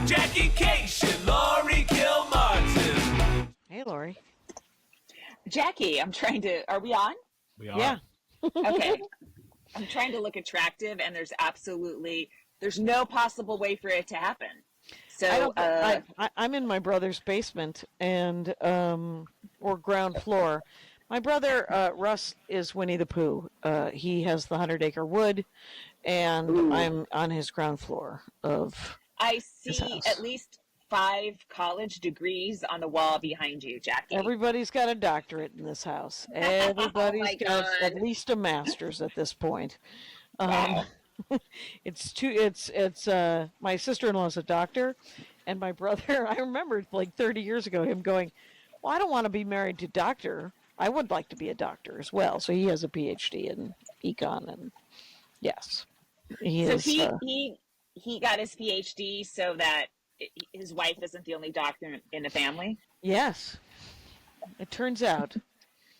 Jackie Kashian, Laurie Kilmartin. Hey, Laurie. Jackie, are we on? We are. Yeah. Okay. I'm trying to look attractive, and there's no possible way for it to happen. So I'm in my brother's basement and or ground floor. My brother Russ is Winnie the Pooh. He has the 100-acre wood, and Ooh. I'm on his ground floor of. I his see house. at least 5 college degrees on the wall behind you, Jackie. Everybody's got a doctorate in this house. Everybody's got God. at least a master's at this point. Wow. It's my sister-in-law's a doctor, and my brother, I remember like 30 years ago him going, well, I don't want to be married to a doctor. I would like to be a doctor as well. So he has a PhD in econ, and yes. He got his PhD so that his wife isn't the only doctor in the family? Yes. It turns out.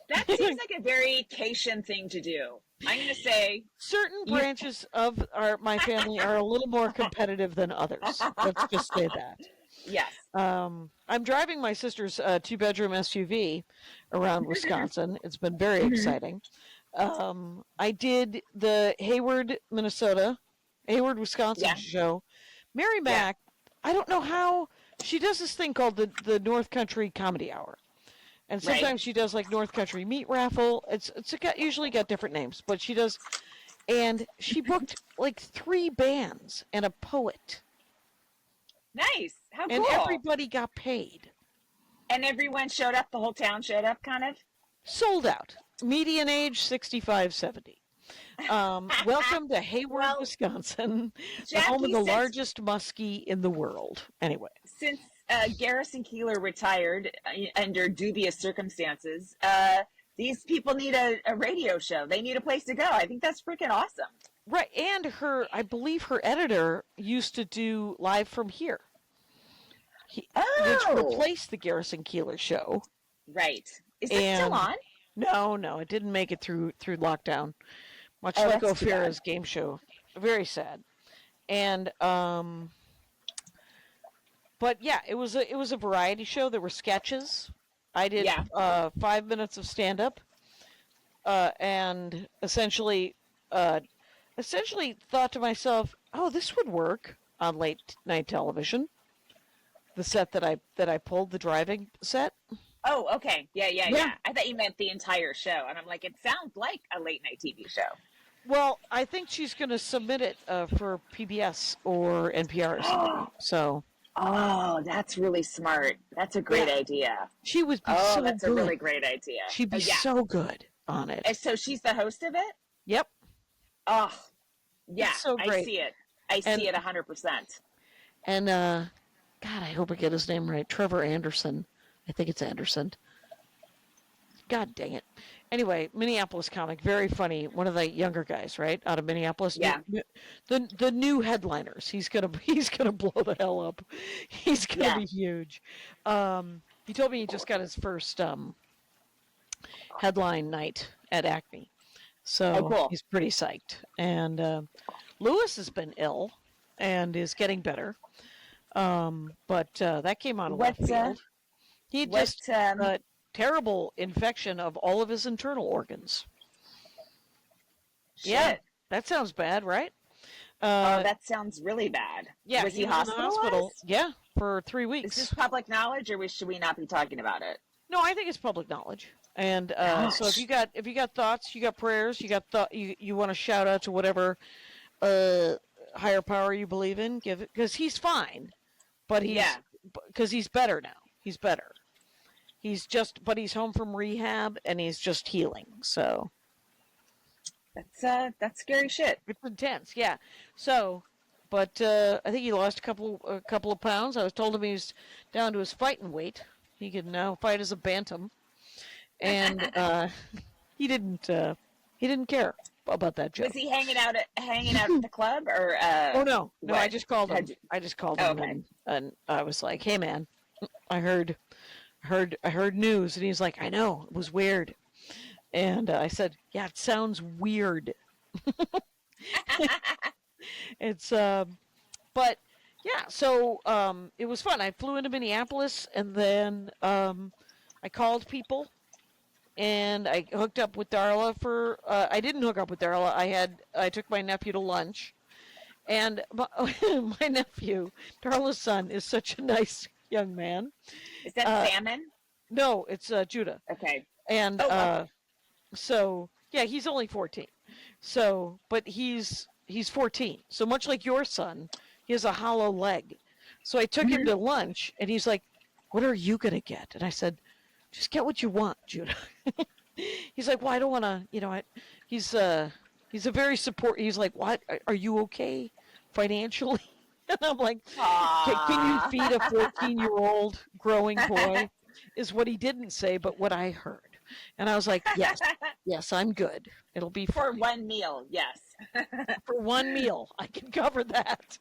That seems like a very Kashian thing to do. I'm going to say... Certain branches of my family are a little more competitive than others. Let's just say that. Yes. I'm driving my sister's 2-bedroom SUV around Wisconsin. It's been very exciting. I did the Hayward, Wisconsin show. Mary Mack, I don't know how, she does this thing called the North Country Comedy Hour. And sometimes she does like North Country Meat Raffle. It's usually got different names, but she does. And she booked like 3 bands and a poet. Nice. How cool. And everybody got paid. And everyone showed up? The whole town showed up, kind of? Sold out. Median age, 65, 70. Welcome to Hayward, Wisconsin, the home of the largest muskie in the world. Anyway. Since Garrison Keillor retired under dubious circumstances, these people need a radio show. They need a place to go. I think that's freaking awesome. Right, and I believe her editor used to do Live from Here, which replaced the Garrison Keillor show. Right. Is it still on? No, it didn't make it through lockdown. Much like Ophira's game show. Very sad. And but yeah, it was a variety show. There were sketches. I did 5 minutes of stand up, and essentially thought to myself, "Oh, this would work on late night television." The set that I pulled, the driving set. Oh, okay. Yeah. I thought you meant the entire show, and I'm like, it sounds like a late night TV show. Well, I think she's going to submit it for PBS or NPR or something. So. Oh, that's really smart. That's a great idea. She would be so good. That's a really great idea. She'd be so good on it. And so she's the host of it? Yep. Oh, yeah. It's so great. I see it. I see it 100%. And, God, I hope I get his name right. Trevor Anderson. I think it's Anderson. God dang it. Anyway, Minneapolis comic, very funny. One of the younger guys, right, out of Minneapolis. Yeah. The new headliners. He's gonna blow the hell up. He's gonna be huge. He told me he just got his first headline night at Acme, so cool. He's pretty psyched. And Lewis has been ill and is getting better. But that came on a left field. He just terrible infection of all of his internal organs. Shit. Yeah, that sounds bad, right? That sounds really bad. Yeah, was he hospitalized? Hospital. Yeah, for 3 weeks. Is this public knowledge, or should we not be talking about it? No, I think it's public knowledge. And so if you got thoughts, you got prayers, you want to shout out to whatever higher power you believe in, give it, because he's fine, but because he's better now. He's better. But he's home from rehab and he's just healing. So that's scary shit. It's intense, yeah. So, but I think he lost a couple of pounds. I was told him he was down to his fighting weight. He can now fight as a bantam, and he didn't care about that joke. Was he hanging out at the club or? Oh no, I just called him. Okay. and I was like, "Hey man, I heard news," and he's like, "I know, it was weird." And I said, "Yeah, it sounds weird." It's but yeah, so it was fun. I flew into Minneapolis, and then I called people, and I hooked up with Darla for. I didn't hook up with Darla. I took my nephew to lunch, and my nephew, Darla's son, is such a nice young man. Is that Salmon? No, it's Judah, Okay. and Oh. so yeah, he's only 14. So, but he's 14. So much like your son, he has a hollow leg. So I took him to lunch, and he's like, "What are you gonna get?" And I said, "Just get what you want, Judah." He's like, "Well, I don't want to, he's a very support. He's like, "What? Are you okay financially?" And I'm like, "Can you feed a 14-year-old growing boy?" Is what he didn't say, but what I heard. And I was like, yes, I'm good. It'll be For fine. one meal, yes. For one meal, I can cover that.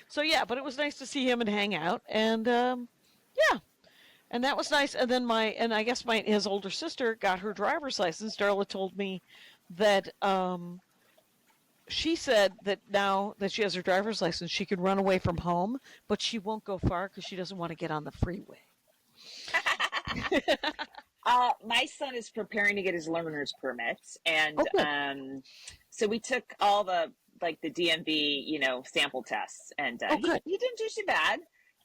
So yeah, but it was nice to see him and hang out, and yeah, and that was nice. And then I guess his older sister got her driver's license. Darla told me that she said that now that she has her driver's license, she can run away from home, but she won't go far because she doesn't want to get on the freeway. My son is preparing to get his learner's permit, and Okay. so we took all the DMV, sample tests, and Good. he didn't do too bad.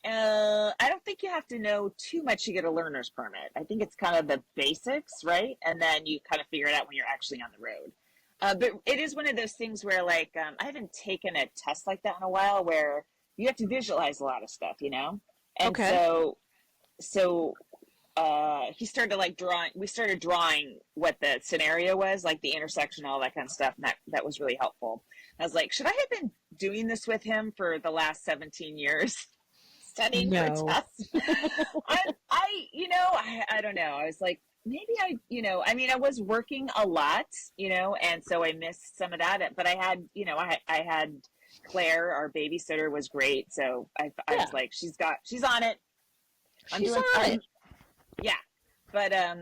I don't think you have to know too much to get a learner's permit. I think it's kind of the basics, right? And then you kind of figure it out when you're actually on the road. But it is one of those things where, like, I haven't taken a test like that in a while, where you have to visualize a lot of stuff, And Okay. so he started we started drawing what the scenario was, like the intersection, all that kind of stuff. And that was really helpful. I was like, should I have been doing this with him for the last 17 years? Studying for No. tests. I don't know. I was like, maybe I was working a lot, and so I missed some of that, but I had Claire, our babysitter, was great. So I was like, she's on it. She's on it. Yeah. But, I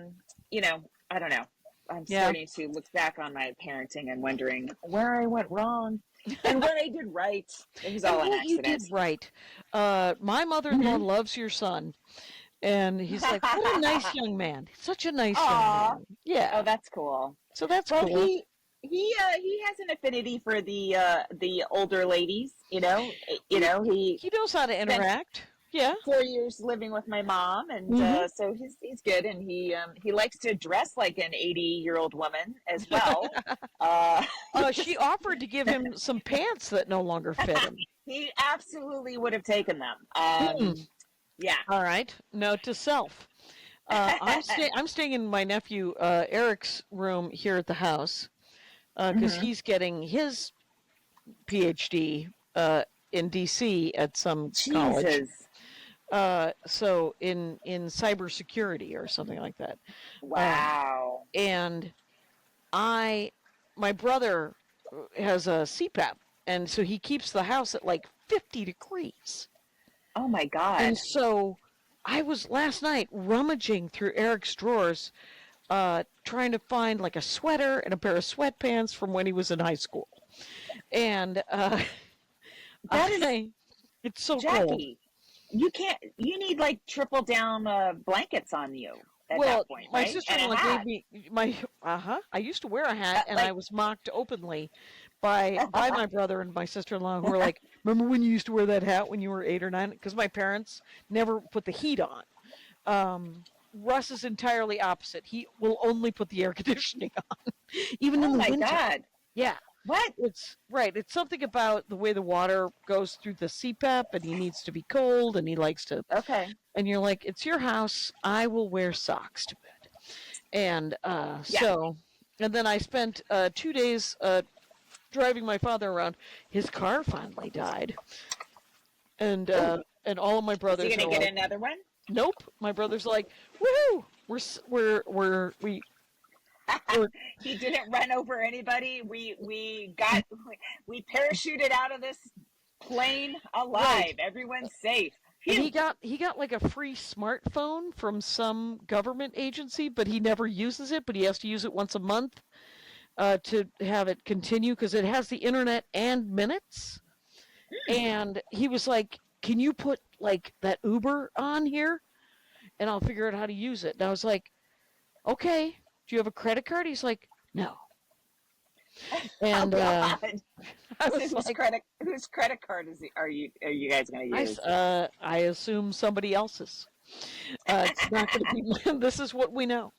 don't know. I'm starting to look back on my parenting and wondering where I went wrong and what I did right. It was all an accident. You did right. My mother-in-law loves your son, and he's like, what a nice young man. Such a nice young man. Yeah. Oh, that's cool. So that's cool. He has an affinity for the older ladies. He knows how to interact. Yeah. 4 years living with my mom, and so he's good, and he likes to dress like an 80-year-old woman as well. She offered to give him some pants that no longer fit him. He absolutely would have taken them. Yeah. All right. Note to self. I'm staying in my nephew Eric's room here at the house because he's getting his PhD in DC at some college. So in cybersecurity or something like that. Wow. And my brother has a CPAP, and so he keeps the house at like 50 degrees. Oh my God. And so I was last night rummaging through Eric's drawers, trying to find like a sweater and a pair of sweatpants from when he was in high school. And it's so Jackie, cold. You need like triple down blankets on you at that point, my right? sister-in-law gave me I used to wear a hat, and I was mocked openly by my brother and my sister-in-law, who were like, remember when you used to wear that hat when you were 8 or 9? Because my parents never put the heat on. Russ is entirely opposite. He will only put the air conditioning on, even in the winter. Oh my God. Yeah. What? It's something about the way the water goes through the CPAP, and he needs to be cold, and he likes to. Okay. And you're like, it's your house. I will wear socks to bed. And so, and then I spent 2 days driving my father around. His car finally died, and all of my brothers. Is he gonna get another one? Nope. My brother's like, woohoo! We. He didn't run over anybody. We parachuted out of this plane alive. Right. Everyone's safe. And he got like a free smartphone from some government agency, but he never uses it. But he has to use it once a month to have it continue, because it has the internet and minutes. And he was like, "Can you put like that Uber on here, and I'll figure out how to use it?" And I was like, "Okay. Do you have a credit card?" He's like, "No." And God. I So was like, whose credit card are you guys going to use? I assume somebody else's. It's not going to be. This is what we know.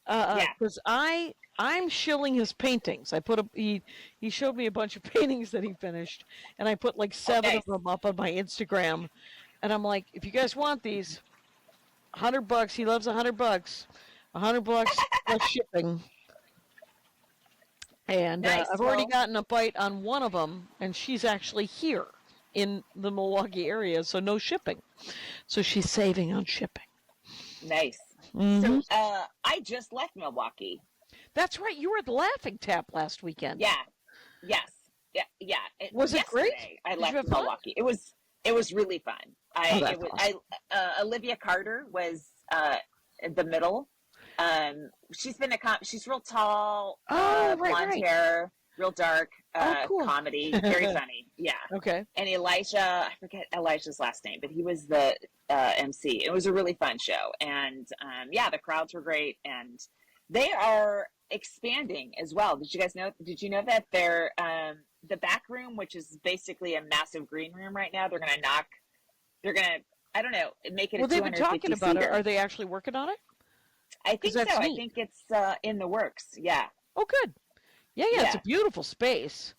Yeah. Because I'm shilling his paintings. He showed me a bunch of paintings that he finished, and I put like 7 nice. of them up on my Instagram, and I'm like, if you guys want these, $100. He loves $100. $100 plus shipping. And Nice. I've already gotten a bite on one of them, and she's actually here in the Milwaukee area, so no shipping. So she's saving on shipping. Nice. Mm-hmm. So I just left Milwaukee. That's right. You were at the Laughing Tap last weekend. Yeah. Yes. Yeah. Was it great? I Did left you have fun? Milwaukee. It was really fun. That's awesome. Olivia Carter was in the middle. She's been she's real tall, blonde hair, real dark, cool. comedy, very funny. Yeah. Okay. And Elijah, I forget Elijah's last name, but he was the MC. It was a really fun show, and the crowds were great, and they are expanding as well. Did you know that they're the back room, which is basically a massive green room right now, they're gonna I don't know, make it. Well, they've been talking about it. Are they actually working on it? I think so. Neat. I think it's in the works. Yeah. Oh, good. Yeah. It's a beautiful space.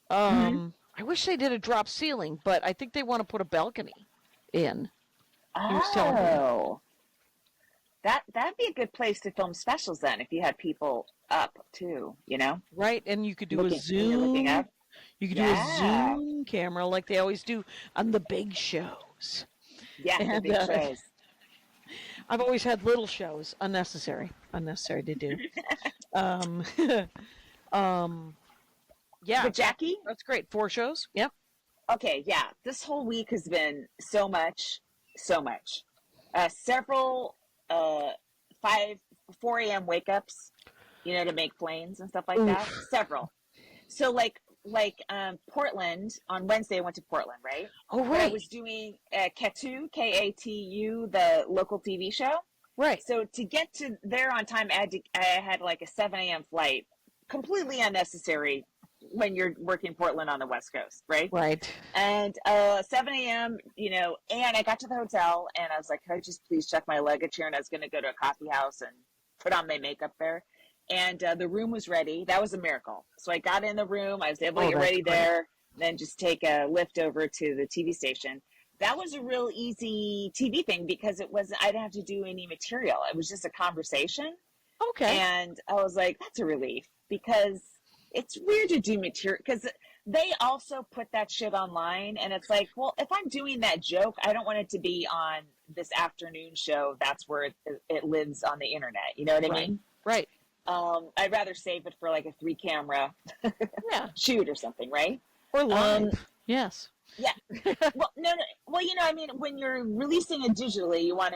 I wish they did a drop ceiling, but I think they want to put a balcony in. He was telling me. That'd be a good place to film specials then, if you had people up too, Right, and you could do a Zoom. You could do a Zoom camera like they always do on the big shows. Yeah, the big shows. I've always had little shows, unnecessary to do. Yeah. But Jackie? That's great. 4 shows. Yep. Okay, yeah. This whole week has been so much. Several 4 a.m. wake ups, to make planes and stuff like that. Several. So like Portland, on Wednesday I went to Portland, right? Oh, right. But I was doing cotw, K-A-T-U, the local TV show. Right. So to get to there on time, I had like a 7 a.m. flight, completely unnecessary when you're working Portland on the West Coast, right? Right. And 7 a.m., and I got to the hotel, and I was like, could I just please check my luggage here? And I was going to go to a coffee house and put on my makeup there. And the room was ready. That was a miracle. So I got in the room. I was able to get ready there, then just take a lift over to the TV station. That was a real easy TV thing because I didn't have to do any material. It was just a conversation. Okay. And I was like, that's a relief, because it's weird to do material, because they also put that shit online, and it's like, well, if I'm doing that joke, I don't want it to be on this afternoon show. That's where it lives on the internet. You know what I mean? Right. I'd rather save it for like a 3-camera shoot or something, right? Or live. Yes. Yeah. Well, no. Well, when you're releasing it digitally, you want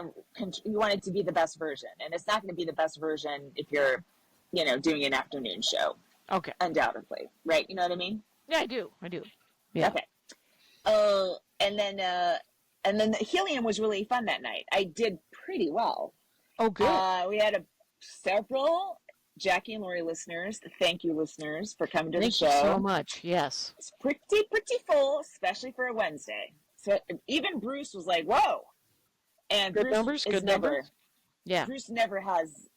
it to be the best version, and it's not going to be the best version if you're, doing an afternoon show. Okay. Undoubtedly, right? You know what I mean? Yeah, I do. Yeah. Okay. And then the Helium was really fun that night. I did pretty well. Oh, good. We had several Jackie and Laurie listeners. Thank you, listeners, for coming to the show. Thank you so much. Yes. It's pretty full, especially for a Wednesday. So even Bruce was like, "Whoa!" And Good Bruce numbers. Good numbers. Yeah. Bruce never has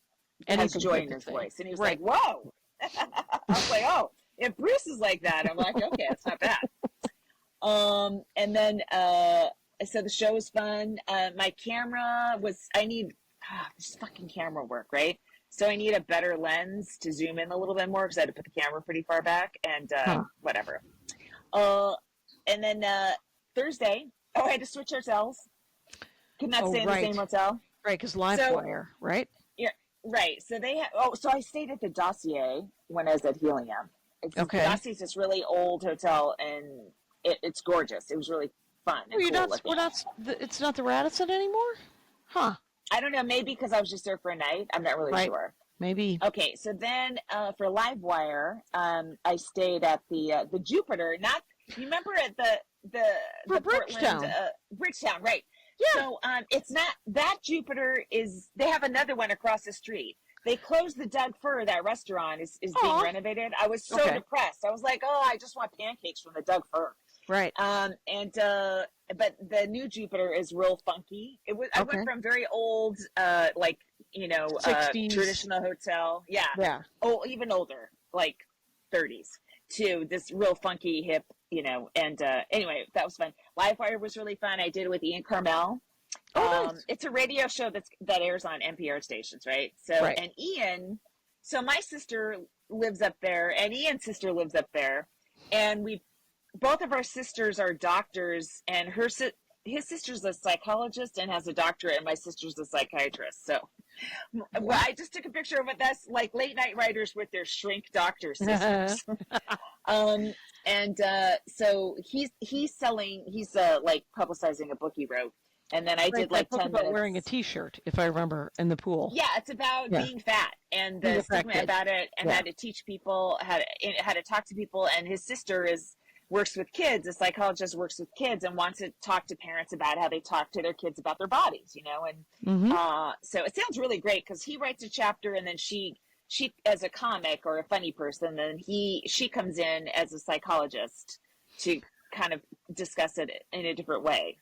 joy in his voice, and he was like, "Whoa!" I was like, "Oh, if Bruce is like that," I'm like, "Okay, it's not bad." And then so the show was fun. My camera I need this fucking camera work, right? So I need a better lens to zoom in a little bit more, because I had to put the camera pretty far back, and whatever. And then Thursday, I had to switch hotels. Could not stay in the same hotel. Right, because Livewire, right? Yeah, right. So so I stayed at the Dossier when I was at Helium. Okay. The Dossier's this really old hotel, and it's gorgeous. It was really fun. It's not the Radisson anymore? Huh. I don't know, maybe because I was just there for a night. I'm not really sure. Maybe. Okay, so then for Livewire, I stayed at the Jupiter. You remember at For Portland, Bridgetown. Bridgetown, right? Yeah. So it's not that Jupiter is. They have another one across the street. They closed the Doug Fir. That restaurant is being Aw. renovated. I was so Okay. depressed. I was like, oh, I just want pancakes from the Doug Fir. Right. But the new Jupiter is real funky. I Okay. went from very old, 60s. traditional hotel. Yeah. Yeah. Oh, even older, like 30s, to this real funky hip, and anyway, that was fun. Livewire was really fun. I did it with Ian Carmel. Oh, nice. It's a radio show that airs on NPR stations, right? So, Right. and Ian, so my sister lives up there, and Ian's sister lives up there, and both of our sisters are doctors, and his sister's a psychologist and has a doctorate, and my sister's a psychiatrist. So, well, I just took a picture of it. That's like late night writers with their shrink doctor sisters. So he's like publicizing a book he wrote. And then I did like 10 about minutes. wearing a T-shirt, if I remember, in the pool. Yeah, it's about being fat and the stigma about it, and how to teach people, how to talk to people. And his sister works with kids. A psychologist works with kids and wants to talk to parents about how they talk to their kids about their bodies, And so it sounds really great because he writes a chapter, and then she as a comic or a funny person, then she comes in as a psychologist to kind of discuss it in a different way.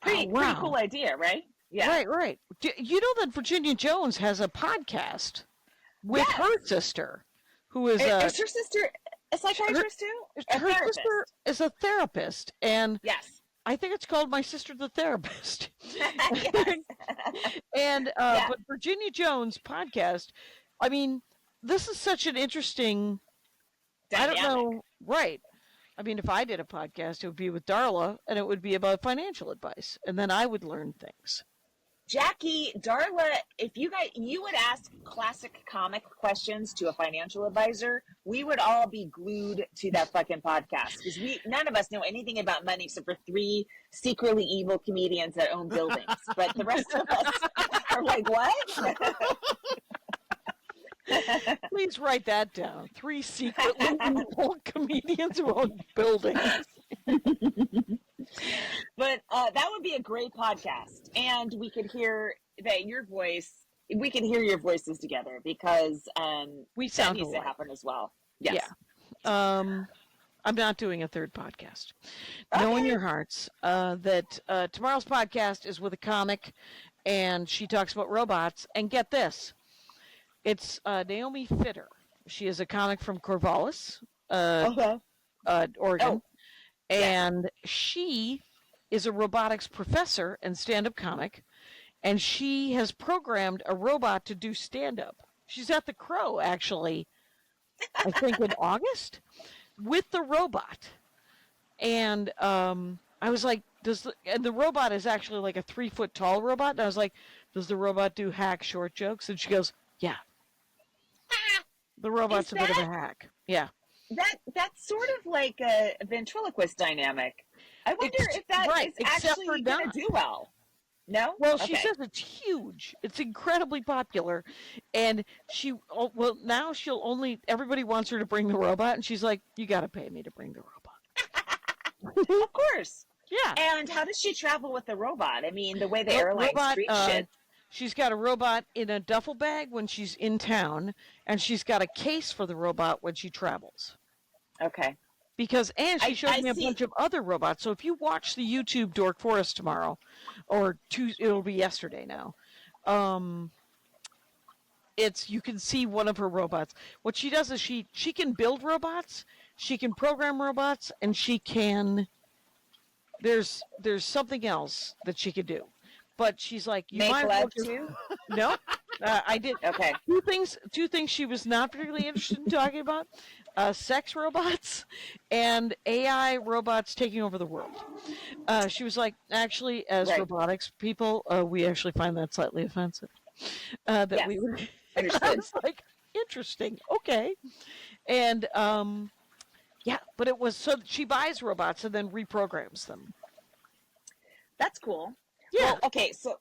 Pretty cool idea, right? Yeah. Right. You know that Virginia Jones has a podcast with her sister, who is Is her sister a psychiatrist too? Her sister is a therapist, and yes, I think it's called My Sister the Therapist. Yes. And but Virginia Jones podcast, I mean, this is such an interesting. Dynamic. I don't know, right? I mean, if I did a podcast, it would be with Darla, and it would be about financial advice, and then I would learn things. Jackie, Darla, if you would ask classic comic questions to a financial advisor, we would all be glued to that fucking podcast because none of us know anything about money except for 3 secretly evil comedians that own buildings. But the rest of us are like, what? Please write that down. 3 secretly evil comedians who own buildings. But that would be a great podcast, and we could hear your voices together because we sound that needs alike. to happen as well. Yes. Yeah. I'm not doing a third podcast. Know in your hearts that tomorrow's podcast is with a comic, and she talks about robots. And get this, it's Naomi Fitter. She is a comic from Corvallis, Oregon. Oh. And she is a robotics professor and stand-up comic, and she has programmed a robot to do stand-up. She's at the Crow, actually, I think in August, with the robot. And I was like, and the robot is actually like a 3-foot tall robot, and I was like, does the robot do hack short jokes? And she goes, yeah. The robot's a bit of a hack. Yeah. That's sort of like a ventriloquist dynamic. I wonder if that is actually going to do well. No? Well, she says it's huge. It's incredibly popular. And now everybody wants her to bring the robot, and she's like, you got to pay me to bring the robot. Of course. Yeah. And how does she travel with the robot? I mean, the way the airlines treat shit. She's got a robot in a duffel bag when she's in town, and she's got a case for the robot when she travels. Okay. And she showed me a bunch of other robots. So if you watch the YouTube Dork Forest tomorrow, or it'll be yesterday now, you can see one of her robots. What she does is she can build robots, she can program robots, and she can. There's something else that she could do. But she's like, you make might love too? No, I did. Okay. Two things she was not particularly interested in talking about: sex robots and AI robots taking over the world. She was like, actually, as robotics people, we actually find that slightly offensive. We would. Understood. I was like, interesting. Okay, and but it was so she buys robots and then reprograms them. That's cool. Yeah. Well, okay. So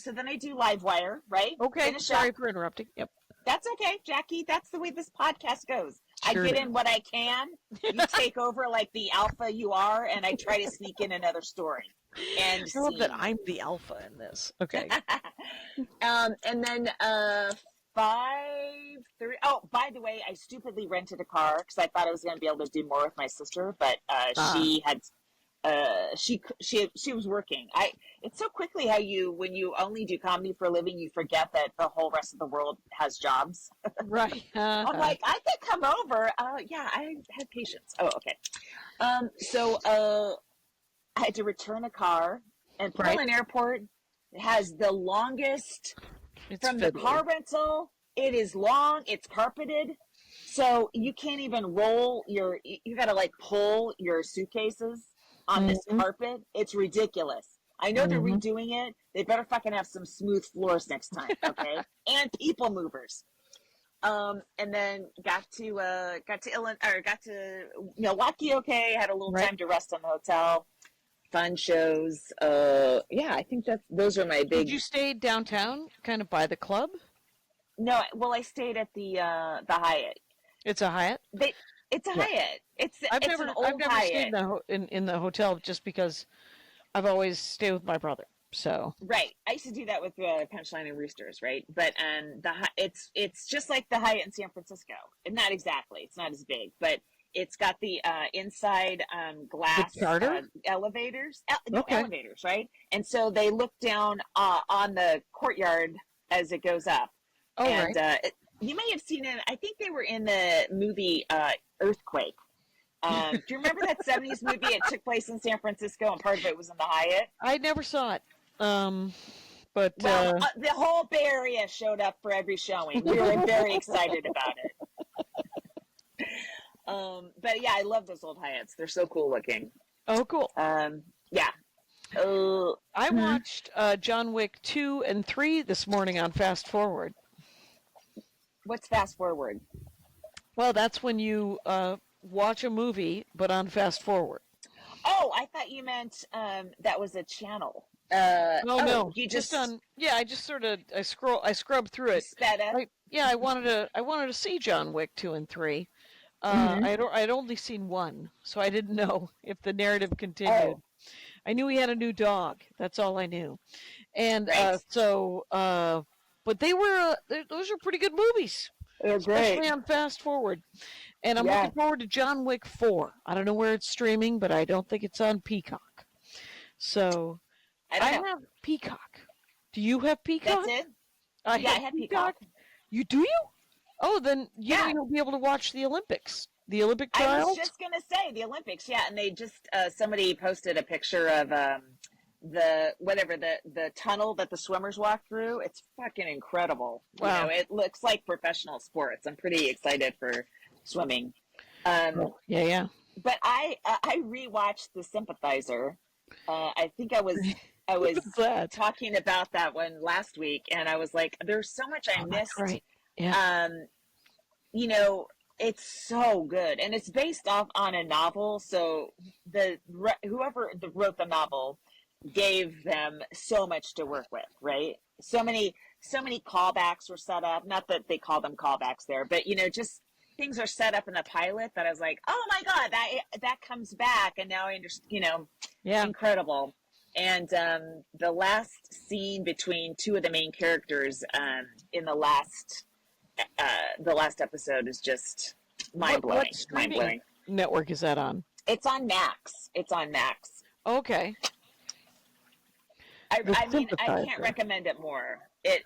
then I do Livewire, right? Okay. Finish Sorry up. for interrupting. Yep. That's okay, Jackie. That's the way this podcast goes. I Sure get do. in what I can. You take over like the alpha you are, and I try to sneak in another story and I love that scene. I'm the alpha in this. Okay. And then 5:30. Oh, by the way, I stupidly rented a car because I thought I was going to be able to do more with my sister, but Ah, she had she was working. It's so quickly how you, when you only do comedy for a living, you forget that the whole rest of the world has jobs. right. I'm like, I could come over. Yeah, I had patience. Oh, okay. So I had to return a car, and Right. Portland Airport has the longest It's from the fiddly. car rental. It is long. It's carpeted. So you can't even roll you got to like pull your suitcases on this Mm-hmm. carpet. It's ridiculous. I know they're Mm-hmm. redoing it. They better fucking have some smooth floors next time, okay? And people movers. And then got to Milwaukee. Okay, had a little Right. time to rest on the hotel. Fun shows. Yeah, I think those are my Did big. you stay downtown, kind of by the club? No, well, I stayed at the Hyatt. It's a Hyatt. They, it's a Yeah. Hyatt. It's an I've old never stayed Hyatt. in the hotel just because I've always stayed with my brother. So Right. I used to do that with Punchline and Roosters, right? But it's just like the Hyatt in San Francisco. And not exactly. It's not as big, but it's got the inside the glass charter. elevators. No, Okay. elevators, right? And so they look down on the courtyard as it goes up. Oh And right. you may have seen it. I think they were in the movie Earthquake. Do you remember that 70s movie? It took place in San Francisco, and part of it was in the Hyatt. I never saw it. But Well, the whole Bay Area showed up for every showing. We were very excited about it. But yeah, I love those old Hyatts. They're so cool looking. oh cool. Yeah. I watched John Wick 2 and 3 this morning on Fast Forward. What's fast forward? Well, that's when you watch a movie, but on Fast Forward. Oh, I thought you meant that was a channel. Oh no, You just just on. Yeah, I just sort of I scrubbed through it. sped up. I wanted to see John Wick 2 and 3. I'd only seen one, so I didn't know if the narrative continued. Oh, I knew he had a new dog. That's all I knew. And right. but those are pretty good movies, They're especially great. on Fast Forward. And I'm Yeah. looking forward to John Wick 4. I don't know where it's streaming, but I don't think it's on Peacock. So I I don't know. have Peacock. Do you have Peacock? That's it. I Yeah, I have had Peacock. You do you? Oh, then Yeah. you'll be able to watch the Olympics. The Olympic I was trials? just gonna say the Olympics, yeah, and they just somebody posted a picture of the tunnel that the swimmers walk through. It's fucking incredible. Wow. You know, it looks like professional sports. I'm pretty excited for swimming. Um, Yeah. but I rewatched The Sympathizer. I think I was What's that? talking about that one last week, and I was like, "There's so much I Oh, that's missed." right. Yeah. You know, it's so good, and it's based off on a novel. So whoever wrote the novel gave them so much to work with, right? So many callbacks were set up. Not that they call them callbacks there, but just things are set up in the pilot that I was like, oh my god, that comes back, and now I understand. Yeah. Incredible. And the last scene between two of the main characters in the last episode is just mind blowing. What Mind streaming blowing. network is that on? It's on Max. Okay. I The mean, I can't Sympathizer. recommend it more. It's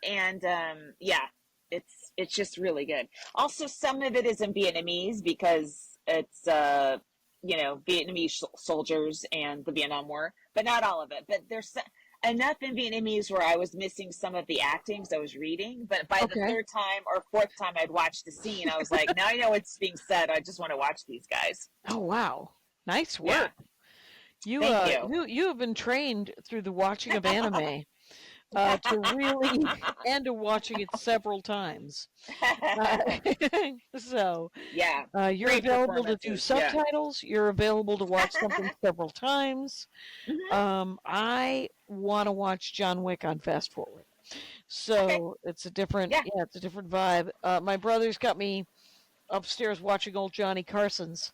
just really good. Also, some of it is in Vietnamese because it's Vietnamese soldiers and the Vietnam War, but not all of it. But there's enough in Vietnamese where I was missing some of the acting, so I was reading. But by the third time or fourth time I'd watched the scene, I was like, now I know what's being said. I just want to watch these guys. Oh wow. Nice work. Yeah. Thank you. You have been trained through the watching of anime to really and to watching it several times. So Yeah. you're Great available to do performances, yeah. subtitles. You're available to watch something several times. Mhm. I want to watch John Wick on Fast Forward. So it's a different, Yeah. it's a different vibe. My brother's got me upstairs watching old Johnny Carson's,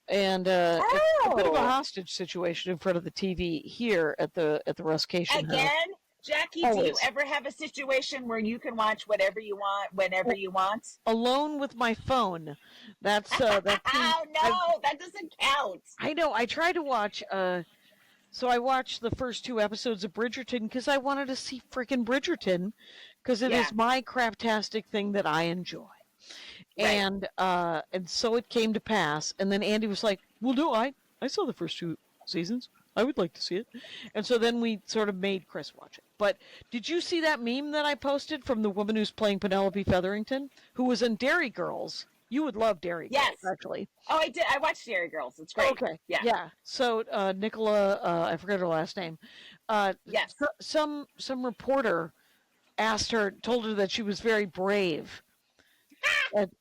and it's a bit of a Oh, hostage situation in front of the TV here at the Ruscation house. again, Jackie, do you Always. ever have a situation where you can watch whatever you want, whenever you want? Alone with my phone. That's Oh, no, that doesn't count. I know. I tried to watch. So I watched the first 2 episodes of Bridgerton because I wanted to see freaking Bridgerton, because it Yeah. is my craptastic thing that I enjoy. Right. And so it came to pass. And then Andy was like, "Well, no, I saw the first 2 seasons. I would like to see it." And so then we sort of made Chris watch it. But did you see that meme that I posted from the woman who's playing Penelope Featherington, who was in Dairy Girls? You would love Dairy Girls, Yes. actually. Oh, I did. I watched Dairy Girls. It's great. Okay. Yeah. Yeah. So Nicola, I forget her last name. Yes. Some reporter told her that she was very brave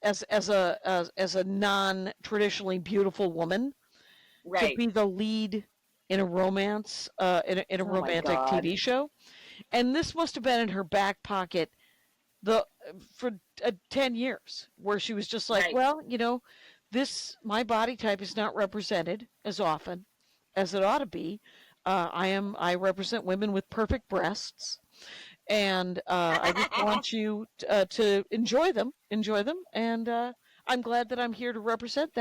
as a non-traditionally beautiful woman to Right. be the lead in a romance in a Oh my romantic God. TV show, and this must have been in her back pocket for 10 years, where she was just like, Right. well, my body type is not represented as often as it ought to be. I represent women with perfect breasts, and I just want you to enjoy them, and I'm glad that I'm here to represent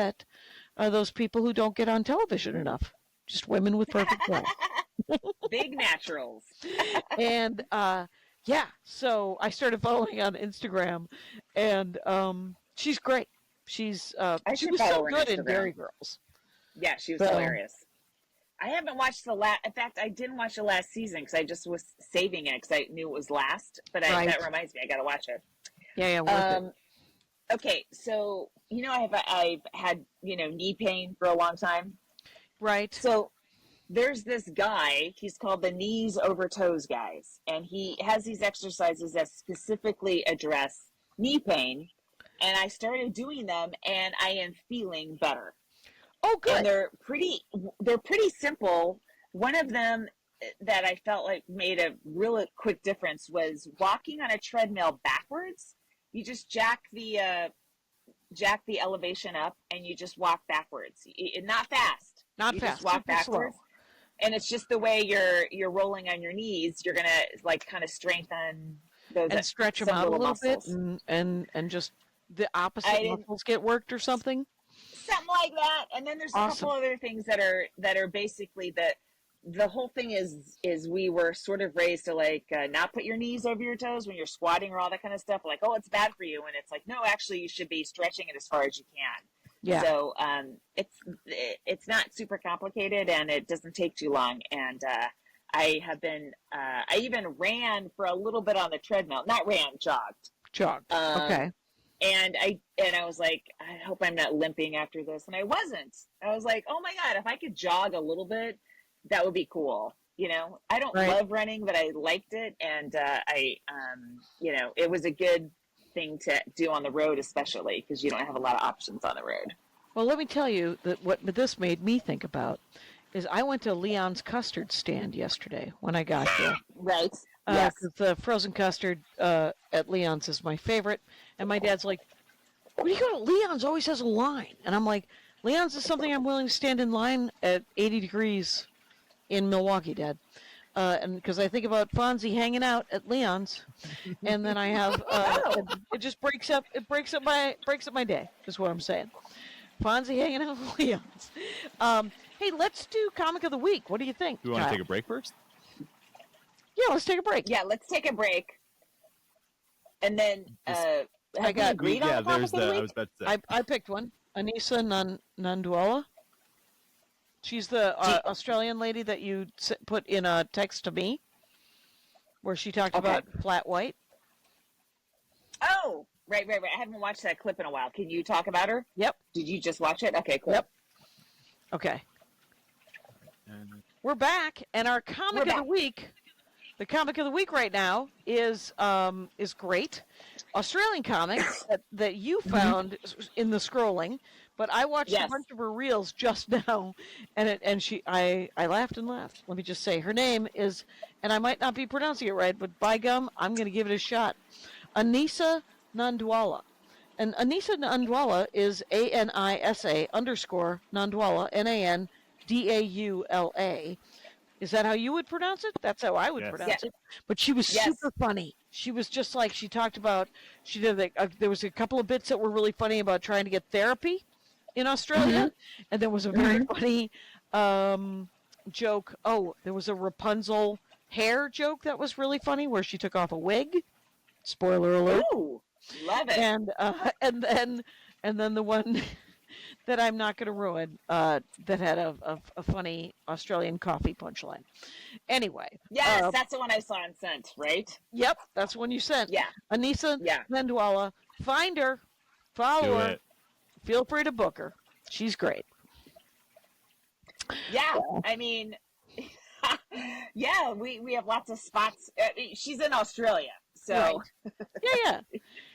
those people who don't get on television enough, just women with perfect breasts. Big naturals. And yeah, so I started following on Instagram, and she's great. She was should so follow her on good in Instagram. Dairy Girls. Yeah, she was So- hilarious. I haven't watched the last. In fact, I didn't watch the last season because I just was saving it because I knew it was last. But Right. that reminds me, I got to watch it. Yeah, worth it. Okay, so I've had knee pain for a long time. Right. So there's this guy. He's called the knees over toes guys, and he has these exercises that specifically address knee pain. And I started doing them, and I am feeling better. Oh, good. And they're pretty simple. One of them that I felt like made a really quick difference was walking on a treadmill backwards. You just jack the elevation up, and you just walk backwards. Not fast. Not you fast. Just walk Super slow. backwards. And it's just the way you're rolling on your knees. You're gonna like kind of strengthen those And stretch them some out a little muscles. bit, and just the I opposite didn't- muscles get worked or something. Something like that. And then there's a Awesome. couple other things that are basically the whole thing is we were sort of raised to like not put your knees over your toes when you're squatting or all that kind of stuff. Like, oh, it's bad for you, and it's like, no, actually, you should be stretching it as far as you can. Yeah. So it's not super complicated, and it doesn't take too long. And I have been I even ran for a little bit on the treadmill. Not ran, jogged. Jogged. Okay. And I was like, I hope I'm not limping after this. And I wasn't. I was like, oh my God, if I could jog a little bit, that would be cool. I don't Right. love running, but I liked it. And it was a good thing to do on the road, especially because you don't have a lot of options on the road. Well, let me tell you that what this made me think about is I went to Leon's custard stand yesterday when I got there. Right. Yes. 'Cause the frozen custard at Leon's is my favorite. And my dad's like, "What do you go to Leon's? Always has a line." And I'm like, "Leon's is something I'm willing to stand in line at 80 degrees in Milwaukee, Dad." And because I think about Fonzie hanging out at Leon's, and then I have it just breaks up my day. Is what I'm saying. Fonzie hanging out at Leon's. Hey, let's do comic of the week. What do you think? Do we want to Kyle? take a break first? Yeah, let's take a break. Yeah, let's take a break. And then have we got- agreed on Yeah, the comic there's of the I week? was about to say. I picked one. Anisa Nandaula. She's the Australian lady that you put in a text to me, where she talked Okay. about flat white. Oh, right. I haven't watched that clip in a while. Can you talk about her? Yep. Did you just watch it? Okay, cool. Yep. Okay. We're back, and our comic of the week. The comic of the week right now is great. Australian comic that you found in the scrolling, but I watched Yes. a bunch of her reels just now, and I laughed and laughed. Let me just say her name is, and I might not be pronouncing it right, but by gum, I'm going to give it a shot. Anisa Nandaula, And Anisa Nandaula is ANISA underscore Nandaula, NANDAULA. Is that how you would pronounce it? That's how I would Yes. pronounce it. But she was Yes. super funny. She was just like, she talked about, she did, there was a couple of bits that were really funny about trying to get therapy in Australia. And there was a very funny joke. Oh, there was a Rapunzel hair joke that was really funny where she took off a wig. Spoiler alert. Ooh, love it. And then the one that I'm not going to ruin that had a funny Australian coffee punchline. Anyway. Yes, that's the one I saw on Scent, right? Yep, that's one you sent. Yeah. Anisa Yeah. Nandaula. Find her, follow Do her, it. feel free to book her. She's great. Yeah, I mean, yeah, we have lots of spots. She's in Australia, so Yeah.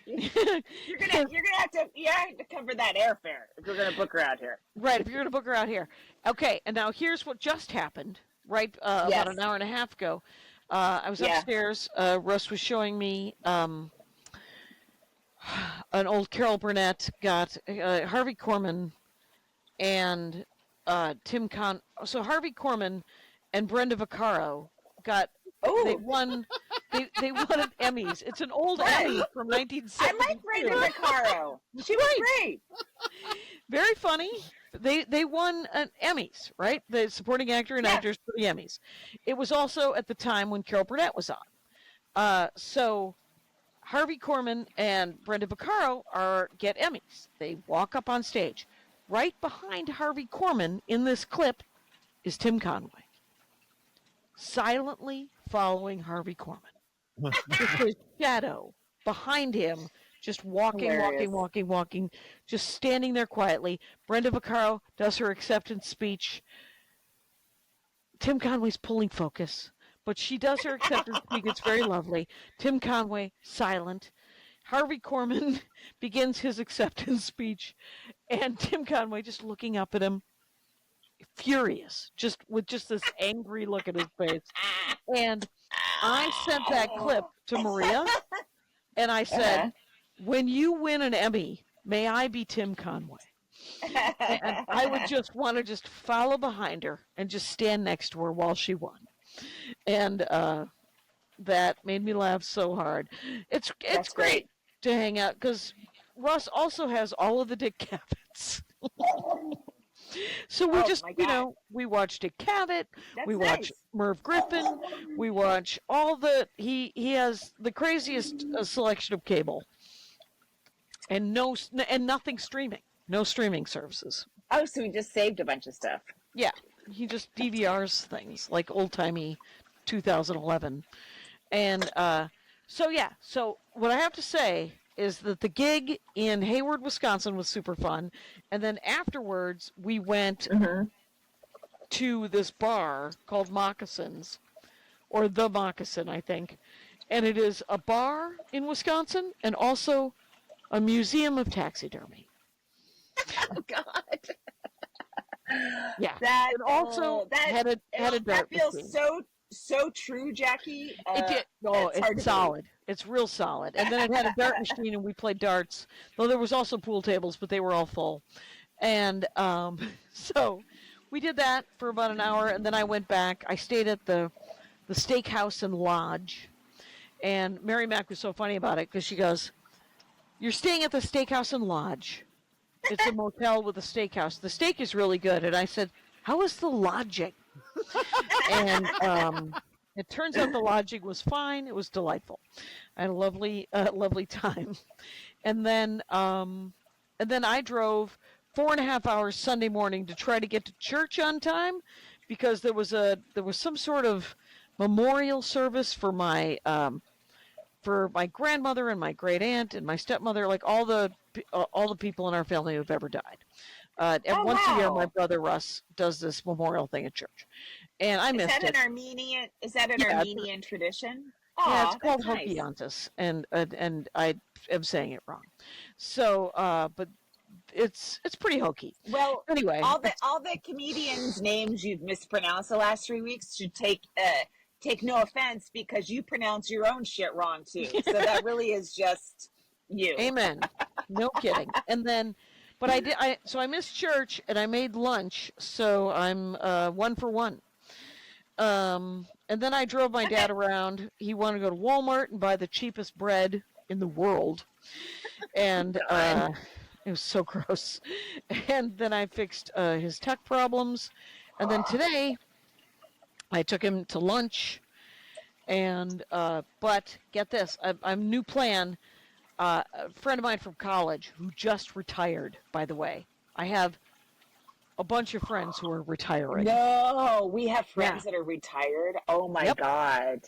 you're gonna have to cover that airfare if you're gonna book her out here. Right, if you're going to book her out here. Okay, and now here's what just happened, right, about an hour and a half ago. I was upstairs. Russ was showing me an old Carol Burnett got Harvey Korman and Tim Con. So Harvey Korman and Brenda Vaccaro got. They won. They won an Emmys. It's an old Emmy from 1970. I like Brenda Vaccaro. She was great. Very funny. They won an Emmys, right? The supporting actor and actress for the Emmys. It was also at the time when Carol Burnett was on. So Harvey Korman and Brenda Vaccaro get Emmys. They walk up on stage. Right behind Harvey Korman in this clip is Tim Conway, silently following Harvey Korman. With his shadow behind him, just walking, just standing there quietly. Brenda Vaccaro does her acceptance speech. Tim Conway's pulling focus, but she does her acceptance speech. It's very lovely. Tim Conway, silent. Harvey Korman begins his acceptance speech, and Tim Conway just looking up at him, furious, just with just this angry look at his face. And I sent that clip to Maria, and I said, when you win an Emmy, may I be Tim Conway? And I would just want to just follow behind her and just stand next to her while she won. And that made me laugh so hard. It's great to hang out, because Russ also has all of the Dick Cavitts. So we we watch Dick Cavett, we watch Merv Griffin, we watch all he has the craziest selection of cable, and nothing streaming, no streaming services. Oh, so he just saved a bunch of stuff. Yeah, he just DVRs things like old timey 2011, and so what I have to say is that the gig in Hayward, Wisconsin was super fun. And then afterwards, we went to this bar called Moccasins, or The Moccasin, I think. And it is a bar in Wisconsin and also a museum of taxidermy. Oh, God. Yeah. That, it also had a dart that feels machine. so true, Jackie. It did. No, it's solid. It's real solid. And then it had a dart machine, and we played darts. Though there was also pool tables, but they were all full. And so we did that for about an hour, and then I went back. I stayed at the steakhouse and lodge. And Mary Mac was so funny about it because she goes, "You're staying at the steakhouse and lodge. It's a motel with a steakhouse. The steak is really good." And I said, "How is the lodging?" And it turns out the lodging was fine. It was delightful. I had a lovely time. And then I drove 4.5 hours Sunday morning to try to get to church on time, because there was some sort of memorial service for my grandmother and my great aunt and my stepmother, like all the people in our family who've ever died. Once a year, my brother Russ does this memorial thing at church, and I missed it. Is that an Armenian tradition? Yeah, it's called nice. Hokiantis, and I am saying it wrong. So, but it's pretty hokey. Well, anyway, all the comedians' names you've mispronounced the last 3 weeks should take no offense, because you pronounce your own shit wrong too. So that really is just You. Amen. No kidding. And then, but so I missed church and I made lunch, so I'm 1 for 1. And then I drove my dad around. He wanted to go to Walmart and buy the cheapest bread in the world. And it was so gross. And then I fixed his tech problems. And then today I took him to lunch. And but get this, I'm new plan. A friend of mine from college who just retired, by the way. I have a bunch of friends who are retiring. No, we have friends that are retired. Oh my God.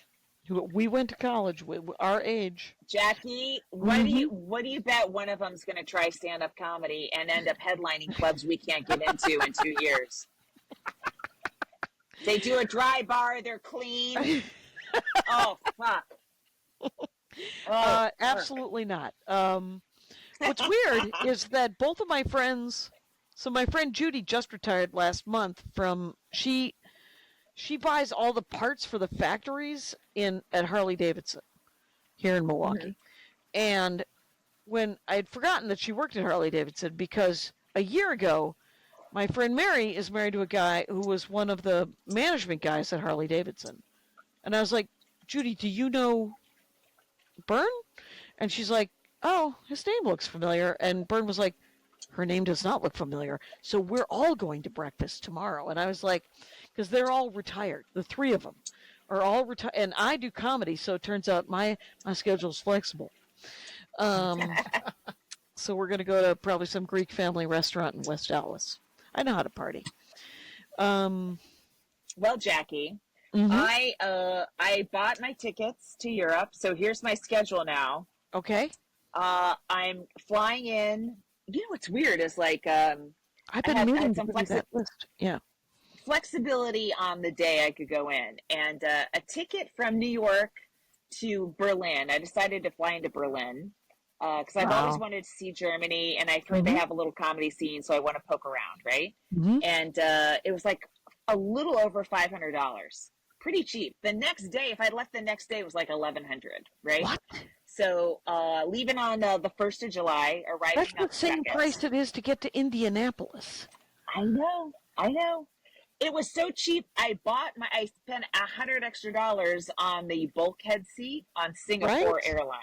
We went to college with our age. Jackie, what do you bet one of them's going to try stand-up comedy and end up headlining clubs we can't get into in 2 years? They do a dry bar, they're clean. Oh, fuck. Absolutely not. What's weird is that both of my friends, so my friend Judy just retired last month from, she buys all the parts for the factories at Harley Davidson here in Milwaukee. Mm-hmm. And when I'd forgotten that she worked at Harley Davidson, because a year ago, my friend Mary is married to a guy who was one of the management guys at Harley Davidson. And I was like, Judy, do you know Bern? And she's like, oh, his name looks familiar. And Bern was like, her name does not look familiar. So we're all going to breakfast tomorrow. And I was like, because they're all retired. The three of them are all retired. And I do comedy, so it turns out my schedule's flexible. So we're going to go to probably some Greek family restaurant in West Dallas. I know how to party. Well, Jackie, mm-hmm. I bought my tickets to Europe, so here's my schedule now. Okay. I'm flying in. You know what's weird is like I've been meaning to do that list. Yeah. Flexibility on the day I could go in, and a ticket from New York to Berlin. I decided to fly into Berlin because I've always wanted to see Germany, and I've heard they have a little comedy scene, so I want to poke around, right? Mm-hmm. And it was like a little over $500, pretty cheap. The next day, if I'd left the next day, it was like $1,100, right? What? So leaving on the 1st of July, arriving. That's the same price it is to get to Indianapolis. I know. It was so cheap. I spent $100 extra on the bulkhead seat on Singapore Airlines.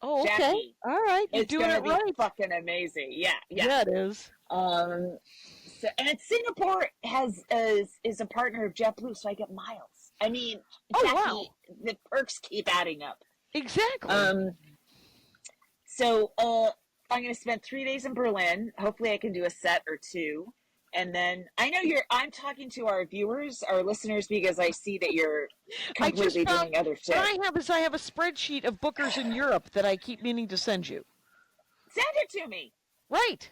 Oh, okay. Jackie, all right. You're doing it right. It's fucking amazing. Yeah. Yeah, it is. And Singapore is a partner of JetBlue, so I get miles. I mean, Jackie, the perks keep adding up. Exactly. So I'm going to spend 3 days in Berlin. Hopefully I can do a set or two. And then I know I'm talking to our viewers, our listeners, because I see that you're completely doing other shit. What I have a spreadsheet of bookers in Europe that I keep meaning to send you. Send it to me. Right.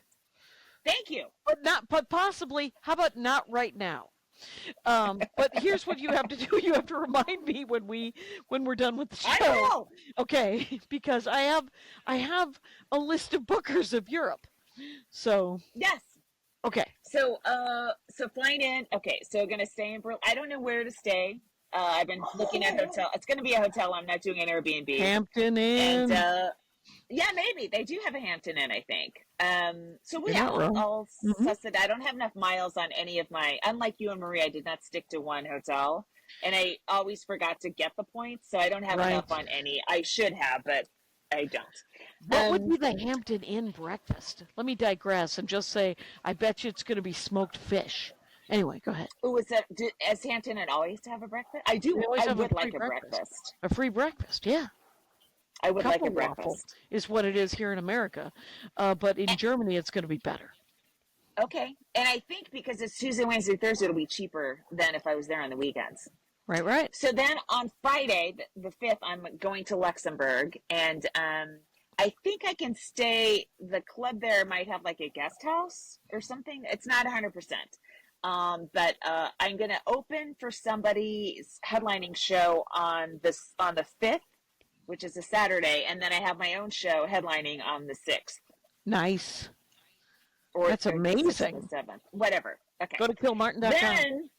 Thank you. But possibly, how about not right now? But here's what you have to do. You have to remind me when we're done with the show. I will. Okay, because I have a list of bookers of Europe. So yes. Okay. So flying in. Okay, so gonna stay in Berlin. I don't know where to stay. I've been looking at hotel. It's gonna be a hotel. I'm not doing an Airbnb. Hampton Inn. And yeah, maybe they do have a Hampton Inn. I think. So I'll suss it. I don't have enough miles on any of my. Unlike you and Marie, I did not stick to one hotel, and I always forgot to get the points, so I don't have enough on any. I should have, but I don't. What would be the Hampton Inn breakfast? Let me digress and just say, I bet you it's going to be smoked fish. Anyway, go ahead. Oh, has Hampton Inn always to have a breakfast? I do. I would like a breakfast. A free breakfast, yeah. I would like a breakfast. Is what it is here in America, but in Germany it's going to be better. Okay, and I think because it's Tuesday, Wednesday, Thursday, it'll be cheaper than if I was there on the weekends. Right. So then on Friday, the 5th, I'm going to Luxembourg, and I think I can stay. The club there might have like a guest house or something. It's not 100%. But I'm going to open for somebody's headlining show on the 5th, which is a Saturday, and then I have my own show headlining on the 6th. Nice. That's amazing. The 7th. Whatever. Okay. Go to killmartin.com.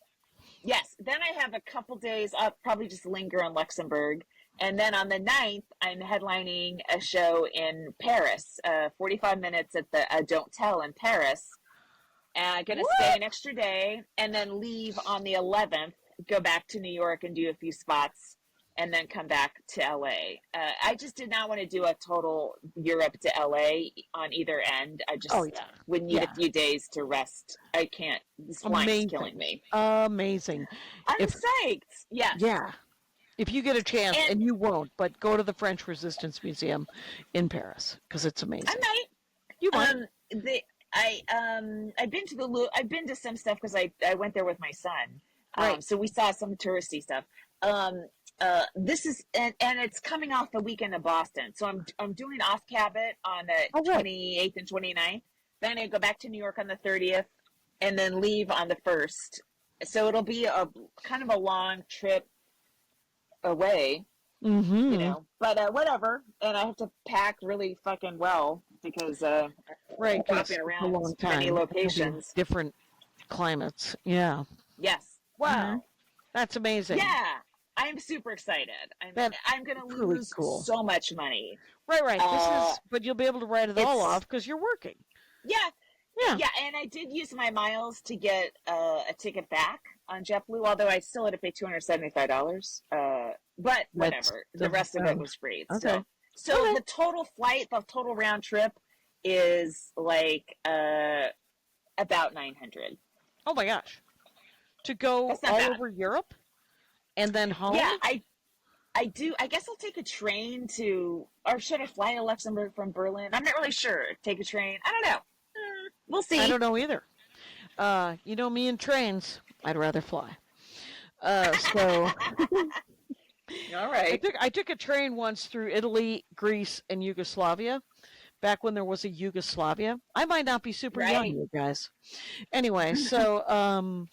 Then I have a couple days. I'll probably just linger in Luxembourg. And then on the 9th, I'm headlining a show in Paris, 45 minutes at the Don't Tell in Paris. And I'm going to stay an extra day and then leave on the 11th, go back to New York and do a few spots, and then come back to LA. I just did not want to do a total Europe to LA on either end. I just would need a few days to rest. I can't. This flying's killing me. Amazing. I'm psyched. Yes. Yeah. If you get a chance, and you won't, but go to the French Resistance Museum in Paris because it's amazing. I might. You might. I've been to I've been to some stuff because I went there with my son. Right. So we saw some touristy stuff. This is and it's coming off the weekend of Boston. So I'm doing Off Cabot on the 28th and 29th. Then I go back to New York on the 30th, and then leave on the 1st. So it'll be a kind of a long trip away. Mm-hmm. You know, but whatever. And I have to pack really fucking well because right, hopping around many locations, different climates. Yeah. Yes. Wow. Mm-hmm. That's amazing. Yeah. I'm super excited. I'm going to lose so much money. Right. But you'll be able to write it all off because you're working. Yeah. And I did use my miles to get a ticket back on JetBlue, although I still had to pay $275. But whatever. The rest of it was free. Okay. So the total flight, the total round trip is like about $900. Oh my gosh. To go all over Europe and then home? Yeah, I do. I guess I'll take a train or should I fly to Luxembourg from Berlin? I'm not really sure. Take a train. I don't know. We'll see. I don't know either. You know me and trains. I'd rather fly. So all right. I took a train once through Italy, Greece, and Yugoslavia, back when there was a Yugoslavia. I might not be super young, you guys. Anyway, so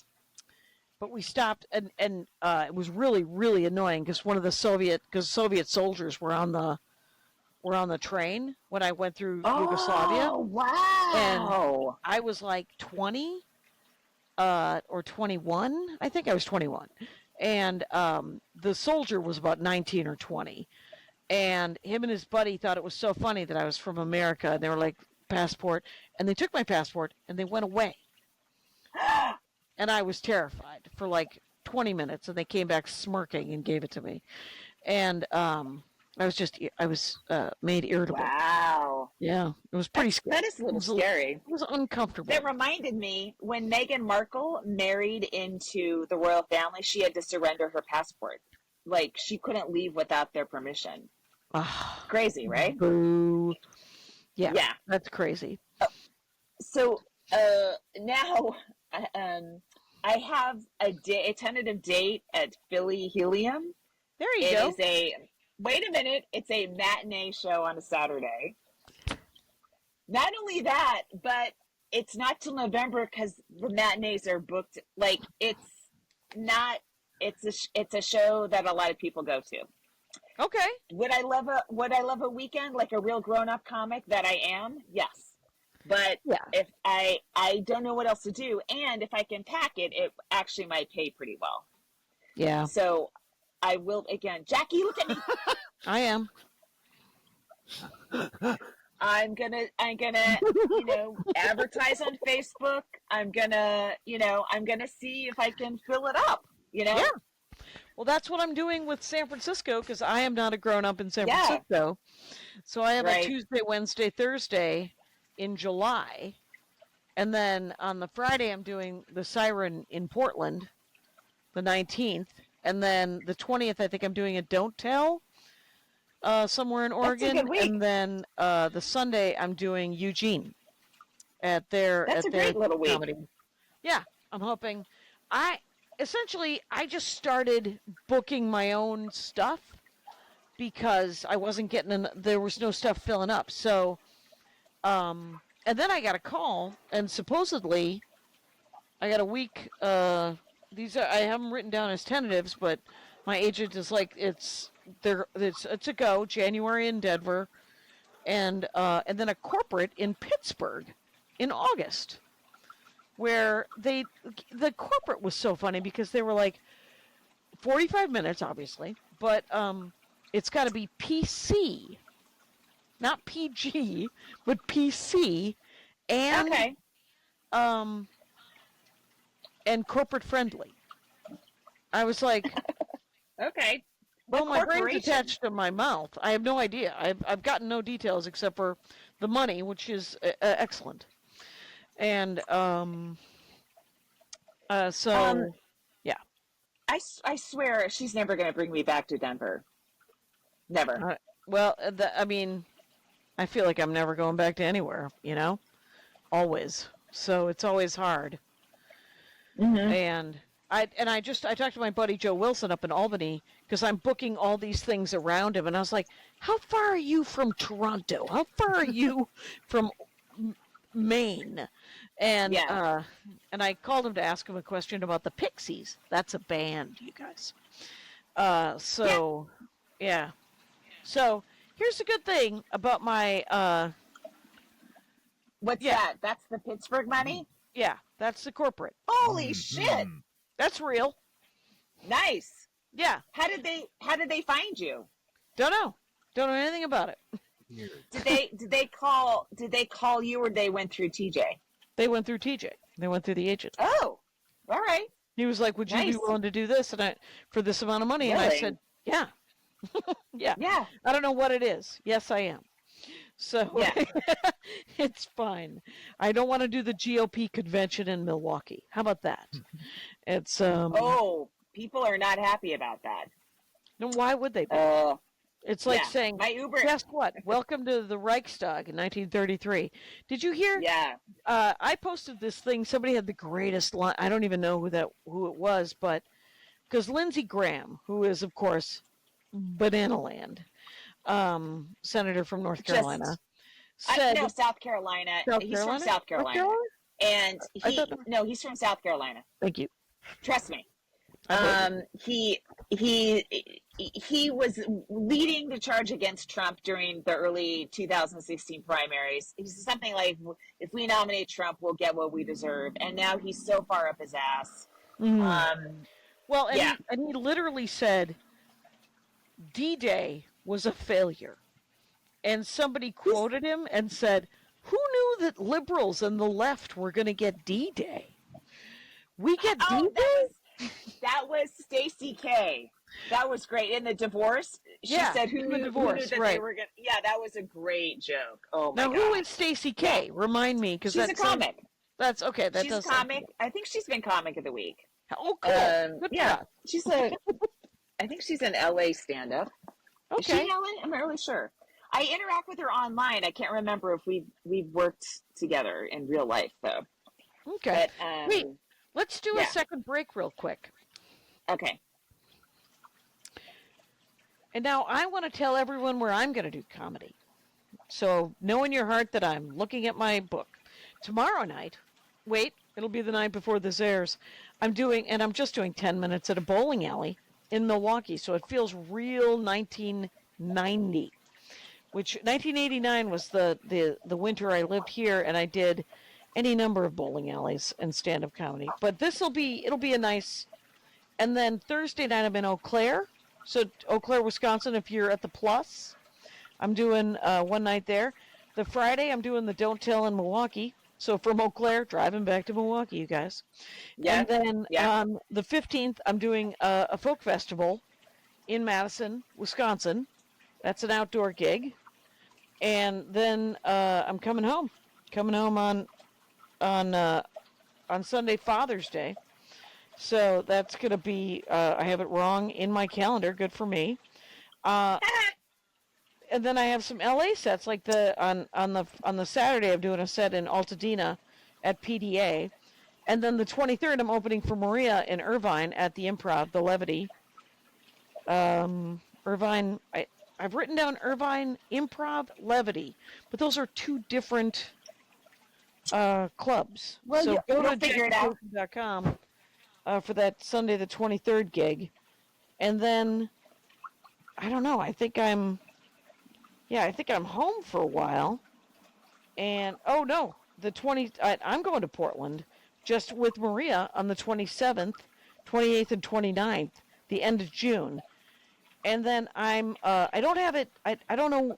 but we stopped, and it was really, really annoying because Soviet soldiers were on the train when I went through Yugoslavia. Oh, wow. And I was like 20 or 21. I think I was 21. And the soldier was about 19 or 20. And him and his buddy thought it was so funny that I was from America. And they were like, passport. And they took my passport and they went away. And I was terrified for like 20 minutes. And they came back smirking and gave it to me. And I was made irritable. Wow. Yeah, it was pretty scary. That is a little scary. It was uncomfortable. That reminded me, when Meghan Markle married into the royal family, she had to surrender her passport. Like, she couldn't leave without their permission. Crazy, right? Boo. Yeah, that's crazy. So now I have a tentative date at Philly Helium. There you go. It is wait a minute, it's a matinee show on a Saturday. Not only that, but it's not till November because the matinees are booked. Like, it's a show that a lot of people go to. Okay. Would I love a weekend, like a real grown-up comic that I am? Yes. But if I don't know what else to do, and if I can pack it, it actually might pay pretty well. Yeah. So I will, again, Jackie, look at me. I am. I'm gonna, advertise on Facebook. I'm gonna see if I can fill it up, Yeah. Well, that's what I'm doing with San Francisco because I am not a grown-up in San Francisco. So I have a Tuesday, Wednesday, Thursday in July. And then on the Friday, I'm doing the Siren in Portland, the 19th. And then the 20th, I think I'm doing a Don't Tell somewhere in Oregon. That's a good week. And then the Sunday, I'm doing Eugene at their great little week. comedy. Yeah, I'm hoping. I just started booking my own stuff because I wasn't getting there was no stuff filling up. So, and then I got a call, and supposedly I got a week. I have them written down as tentatives, but my agent is like, it's a go, January in Denver, and then a corporate in Pittsburgh in August, where the corporate was so funny because they were like 45 minutes, obviously, but it's got to be PC, not PG, but PC, and Okay. and corporate friendly. I was like, Okay. well, my brain's corporation? attached to my mouth. I have no idea. I've gotten no details except for the money, which is excellent. And so yeah. I swear she's never going to bring me back to Denver. Never. Well, I mean, I feel like I'm never going back to anywhere. Always. So it's always hard. Mm-hmm. And I talked to my buddy Joe Wilson up in Albany because I'm booking all these things around him, and I was like, "How far are you from Toronto? How far are you from Maine?" And and I called him to ask him a question about the Pixies. That's a band, you guys. So here's the good thing about my What's that? That's the Pittsburgh money? Yeah, that's the corporate. Holy shit. That's real. Nice. Yeah. How did they find you? Don't know anything about it. Did they call you, or they went through TJ? They went through TJ. They went through the agent. Oh, all right. He was like, "Would you be willing to do this?" And for this amount of money, Really? and I said, "Yeah, yeah." I don't know what it is. Yes, I am. So it's fine. I don't want to do the GOP convention in Milwaukee. How about that? It's Oh, people are not happy about that. No, why would they be? It's like saying, my Uber. Guess what? Welcome to the Reichstag in 1933. Did you hear? Yeah. I posted this thing. Somebody had the greatest line. I don't even know who it was, but because Lindsey Graham, who is of course Banana Land, senator from North Carolina, said no, South Carolina. He's from South Carolina. And he's from South Carolina. Thank you. Trust me. He was leading the charge against Trump during the early 2016 primaries. He said something like, "If we nominate Trump, we'll get what we deserve." And now he's so far up his ass. Well, and he literally said, D-Day was a failure. And somebody quoted him and said, "Who knew that liberals and the left were going to get D-Day? We get D-Day?" That was Stacey K. That was great. In the divorce, she said, "Who knew that they were going?" Yeah, that was a great joke. Oh my god! Now, who is Stacey K? Remind me, because she's a comic. That's okay. She's a comic. I think she's been comic of the week. Oh, cool. Good job. She's I think she's an LA stand-up. Okay. Is she in LA? I'm not really sure. I interact with her online. I can't remember if we've worked together in real life though. Okay. But, wait, let's do a second break real quick. Okay. And now I want to tell everyone where I'm going to do comedy. So know in your heart that I'm looking at my book. Tomorrow night, it'll be the night before this airs, I'm just doing 10 minutes at a bowling alley in Milwaukee. So it feels real 1990, which 1989 was the winter I lived here, and I did any number of bowling alleys and stand-up comedy. But it'll be a nice. And then Thursday night I'm in Eau Claire. So Eau Claire, Wisconsin, if you're at the Plus, I'm doing one night there. The Friday I'm doing the Don't Tell in Milwaukee. So from Eau Claire, driving back to Milwaukee, you guys. Yeah. And then on the 15th, I'm doing a folk festival in Madison, Wisconsin. That's an outdoor gig. And then I'm coming home on Sunday, Father's Day. So that's going to be, I have it wrong in my calendar. Good for me. And then I have some LA sets, like on the Saturday I'm doing a set in Altadena at PDA. And then the 23rd I'm opening for Maria in Irvine at the Improv, the Levity. Irvine, I've written down Irvine, Improv, Levity, but those are two different clubs. Well, so go to figure it out. jackson.com for that Sunday the 23rd gig. And then, I don't know, I think I'm home for a while. And, I'm going to Portland just with Maria on the 27th, 28th, and 29th, the end of June. And then I don't have it. I don't know.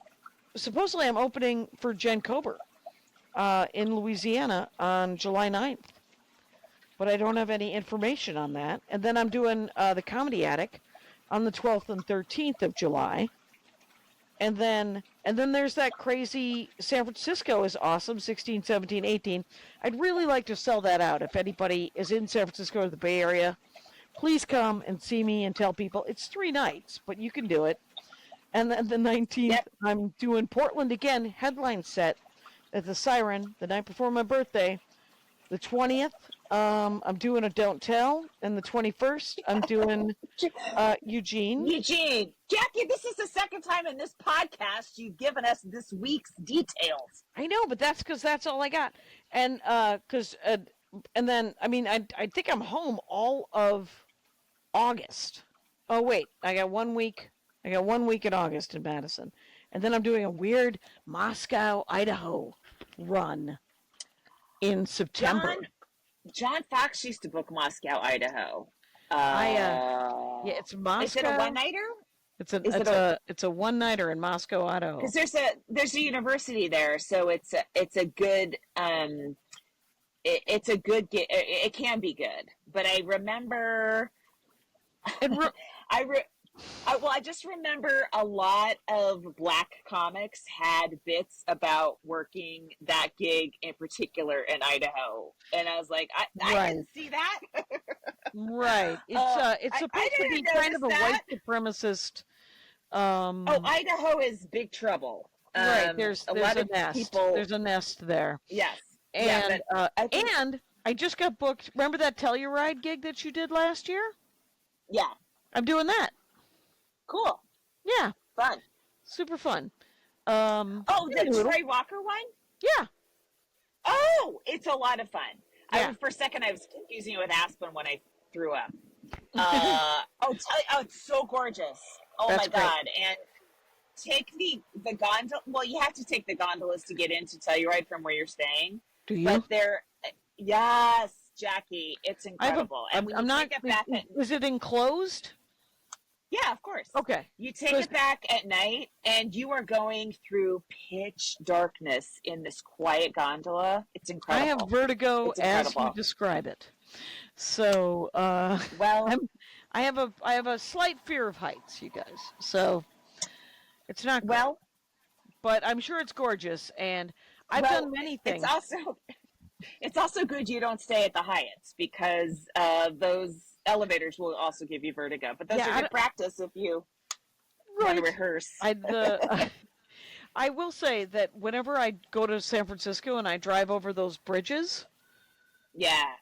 Supposedly I'm opening for Jen Kober in Louisiana on July 9th. But I don't have any information on that. And then I'm doing the Comedy Attic on the 12th and 13th of July. And then there's that crazy San Francisco is awesome, 16, 17, 18. I'd really like to sell that out. If anybody is in San Francisco or the Bay Area, please come and see me and tell people. It's 3 nights, but you can do it. And then the 19th, I'm doing Portland again, headline set at the Siren the night before my birthday. The 20th, I'm doing a Don't Tell. And the 21st, I'm doing Eugene. Eugene. Jackie, this is the second time in this podcast you've given us this week's details. I know, but that's because that's all I got. And and then, I mean, I think I'm home all of August. Oh, wait, I got 1 week. I got 1 week in August in Madison. And then I'm doing a weird Moscow, Idaho run in September. John Fox used to book Moscow, Idaho. Yeah, it's Moscow. Is it a one-nighter? It's a one-nighter in Moscow, Idaho. Because there's a university there, so it's a good it can be good. But I remember I just remember a lot of Black comics had bits about working that gig in particular in Idaho, and I was like, I didn't see that. Right. It's supposed to be kind of a white supremacist. Idaho is big trouble. Right. There's a lot of nest. People. There's a nest there. Yes. And and I just got booked. Remember that Telluride gig that you did last year? Yeah. I'm doing that. Cool. Yeah. Fun. Super fun. The Trey Walker one? Yeah. Oh, it's a lot of fun. Yeah. For a second, I was confusing it with Aspen when I threw up. It's so gorgeous. Oh, That's my God. And take the gondola. Well, you have to take the gondolas to get into Telluride from where you're staying. Do you? But yes, Jackie, it's incredible. Is it enclosed? Yeah, of course. Okay. You take it back at night, and you are going through pitch darkness in this quiet gondola. It's incredible. I have vertigo as you describe it. So, I have a slight fear of heights, you guys. So, it's not great. But I'm sure it's gorgeous, and I've done many things. It's also good you don't stay at the Hyatts, because those elevators will also give you vertigo. But those are good practice if you want to rehearse. I will say that whenever I go to San Francisco and I drive over those bridges,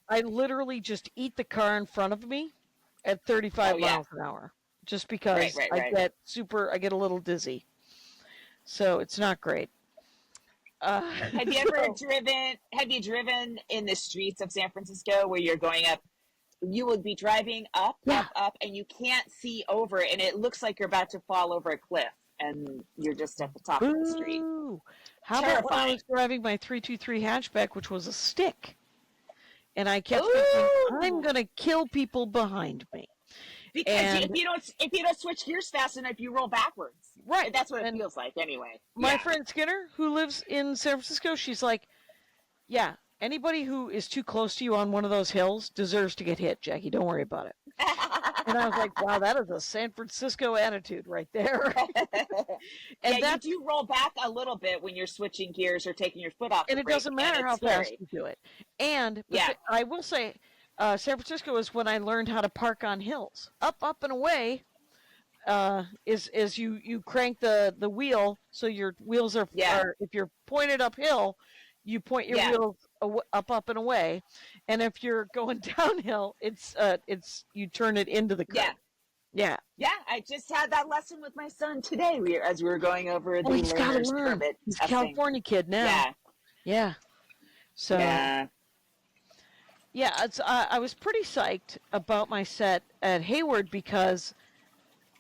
I literally just eat the car in front of me at 35 miles an hour, just because I get a little dizzy. So it's not great. Have you driven in the streets of San Francisco where you're going up? You would be driving up, and you can't see over, and it looks like you're about to fall over a cliff, and you're just at the top of the street. How about when I was driving my 323 hatchback, which was a stick, and I kept thinking, I'm going to kill people behind me. Because if you don't switch gears fast enough, you roll backwards. Right. That's what it feels like anyway. My friend Skinner, who lives in San Francisco, she's like, yeah, anybody who is too close to you on one of those hills deserves to get hit, Jackie. Don't worry about it. And I was like, wow, that is a San Francisco attitude right there. And you do roll back a little bit when you're switching gears or taking your foot off the brake. And it doesn't matter how fast you do it. And I will say, San Francisco is when I learned how to park on hills. Up, and away is you crank the wheel, so your wheels are if you're pointed uphill, you point your wheels up, and away. And if you're going downhill, it's you turn it into the curb. Yeah. I just had that lesson with my son today. As we were going over the learner's permit. He's a California kid now. Yeah. So. Yeah, I was pretty psyched about my set at Hayward because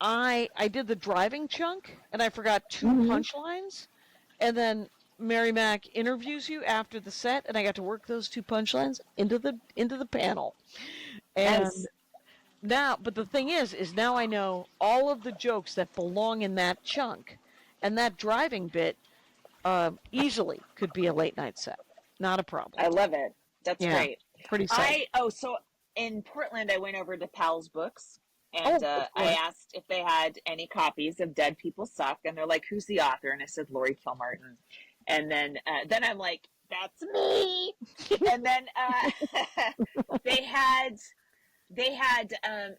I did the driving chunk and I forgot 2 punchlines, and then Mary Mac interviews you after the set, and I got to work those 2 punchlines into the panel. And now, but the thing is now I know all of the jokes that belong in that chunk, and that driving bit easily could be a late night set. Not a problem. I love it. That's Yeah, great. pretty psyched. So in Portland, I went over to Powell's Books, and of I course. asked if they had any copies of Dead People Suck, and they're like, "Who's the author?" And I said, "Laurie Kilmartin." And then I'm like, "That's me." And then they had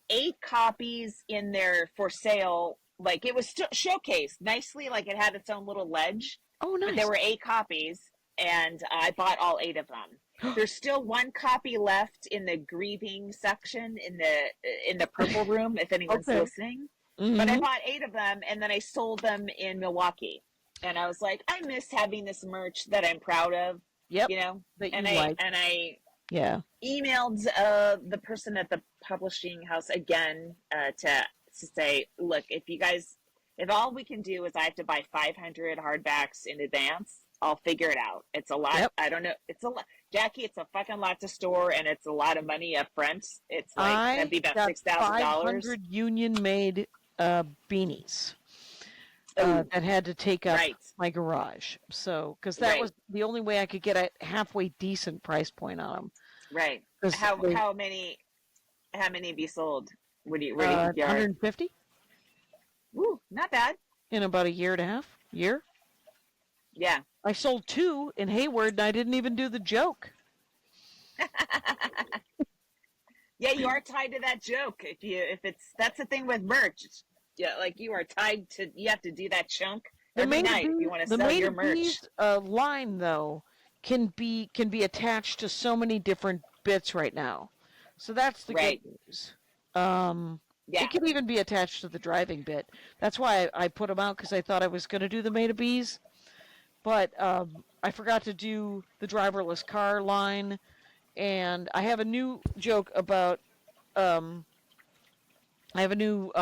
8 copies in there for sale. Like, it was showcased nicely, like it had its own little ledge. Oh, nice. But there were 8 copies, and I bought all 8 of them. There's still 1 copy left in the grieving section in the purple room, if anyone's Okay. listening. Mhm. But I bought 8 of them, and then I sold them in Milwaukee. And I was like, I miss having this merch that I'm proud of. Yep. You know, That and you like. I Yeah. emailed the person at the publishing house again to say, look, if all we can do is I have to buy 500 hardbacks in advance, I'll figure it out. It's a lot. Yep. I don't know. It's a lot, Jackie. It's a fucking lot to store, and it's a lot of money up front. It's like that'd be about $6,000. 500 union-made beanies that had to take up my garage. So, because that was the only way I could get a halfway decent price point on them. Right. How many have you sold? Where do you 150? Ooh, not bad. In about a year and a half. Year? Yeah. I sold 2 in Hayward, and I didn't even do the joke. Yeah, you are tied to that joke. That's the thing with merch. Yeah, like you are tied to. You have to do that chunk every night if you want to sell your merch. The line though can be attached to so many different bits right now. So that's the good news. It can even be attached to the driving bit. That's why I put them out, because I thought I was going to do the Made of Bees, but I forgot to do the driverless car line, and I have a new joke about. I have a new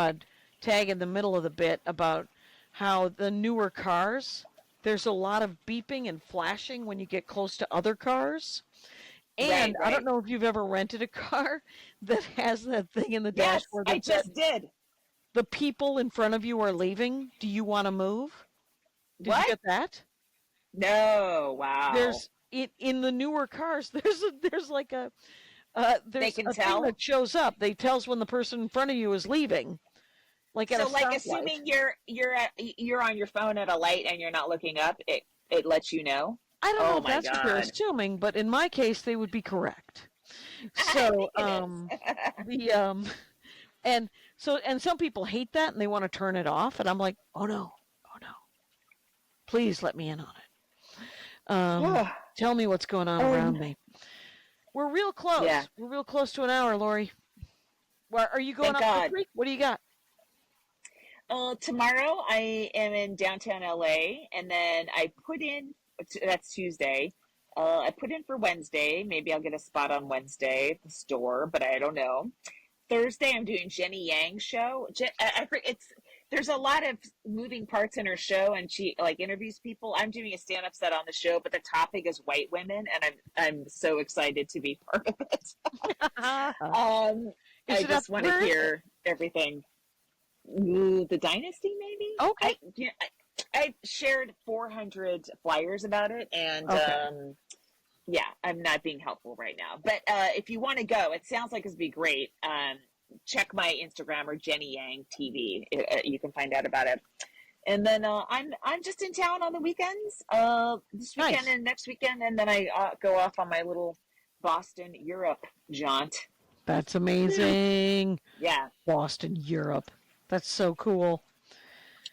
tag in the middle of the bit about how the newer cars, there's a lot of beeping and flashing when you get close to other cars. And I don't know if you've ever rented a car that has that thing in the dashboard. Yes, I just did. The people in front of you are leaving. Do you want to move? Did you get that? No, wow. There's in the newer cars. There's like a they can a tell thing that shows up. They tells when the person in front of you is leaving. Like at a stoplight. Assuming you're on your phone at a light and you're not looking up, it lets you know. I don't know if that's what they're assuming, but in my case, they would be correct. So, and some people hate that and they want to turn it off, and I'm like, oh no, please let me in on it. Tell me what's going on around me. We're real close. Yeah. We're real close to an hour, Laurie. Well, are you going up the creek? What do you got? Tomorrow I am in downtown LA, and then I put in. That's Tuesday. I put in for Wednesday. Maybe I'll get a spot on Wednesday at the store, but I don't know. Thursday, I'm doing Jenny Yang's show. There's a lot of moving parts in her show, and she interviews people. I'm doing a stand-up set on the show, but the topic is white women, and I'm so excited to be part of it. I just want to hear everything. Ooh, the Dynasty, maybe? Okay. I shared 400 flyers about it, and I'm not being helpful right now. But if you want to go, it sounds like it'd be great. Check my Instagram or Jenny Yang TV. You can find out about it. And then I'm just in town on the weekends. This weekend and next weekend, and then I go off on my little Boston, Europe jaunt. That's amazing. Yeah, Boston, Europe. That's so cool.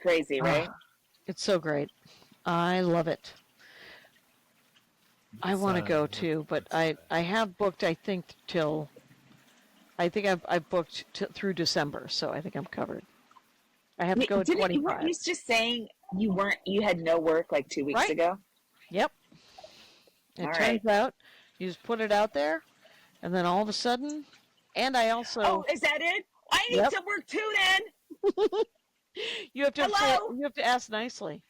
Crazy, right? It's so great. I love it. I want to go too, but I have booked. I think I've booked through December, so I think I'm covered. I have to go at 25. You were just saying you had no work like 2 weeks ago? Yep. It turns out you just put it out there, and then all of a sudden, and I also. Oh, is that it? I need to work too then. You have to ask nicely.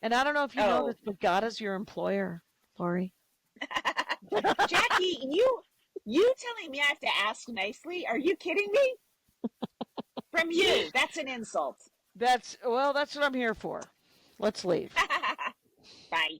And I don't know if you know this, but God is your employer, Laurie. Jackie, you telling me I have to ask nicely? Are you kidding me? From you. That's an insult. That's what I'm here for. Let's leave. Bye.